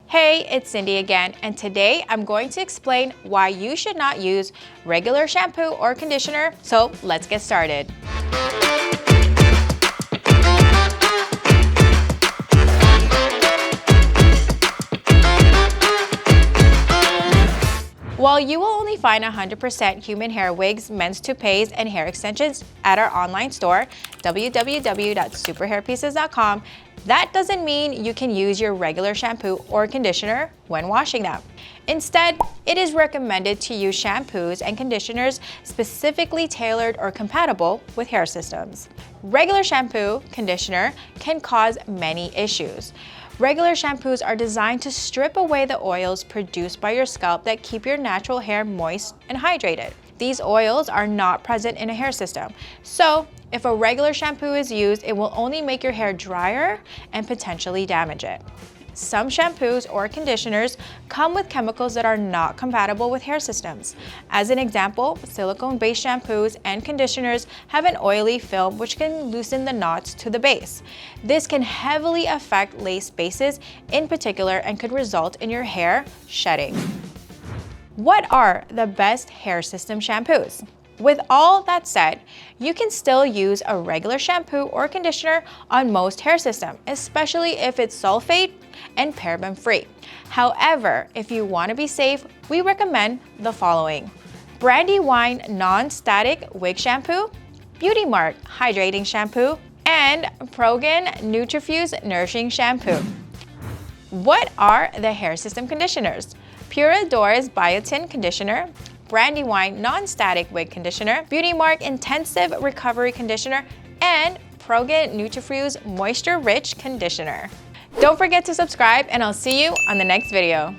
Hey, it's Cindy again, and today I'm going to explain why you should not use regular shampoo or conditioner, so let's get started. While you will only find 100% human hair wigs, men's toupees, and hair extensions at our online store, www.superhairpieces.com, that doesn't mean you can use your regular shampoo or conditioner when washing them. Instead, it is recommended to use shampoos and conditioners specifically tailored or compatible with hair systems. Regular shampoo, conditioner can cause many issues. Regular shampoos are designed to strip away the oils produced by your scalp that keep your natural hair moist and hydrated. These oils are not present in a hair system, so if a regular shampoo is used, it will only make your hair drier and potentially damage it. Some shampoos or conditioners come with chemicals that are not compatible with hair systems. As an example, silicone-based shampoos and conditioners have an oily film which can loosen the knots to the base. This can heavily affect lace bases in particular and could result in your hair shedding. What are the best hair system shampoos? With all that said, you can still use a regular shampoo or conditioner on most hair systems, especially if it's sulfate and paraben-free. However, if you want to be safe, we recommend the following: Brandywine Non-Static Wig Shampoo, Beauty Mark Hydrating Shampoo, and Progan Nutrifuse Nourishing Shampoo. What are the hair system conditioners? Puredore's Biotin Conditioner, Brandywine Non-Static Wig Conditioner, Beauty Mark Intensive Recovery Conditioner, and Progan Nutrifuse Moisture Rich Conditioner. Don't forget to subscribe, and I'll see you on the next video.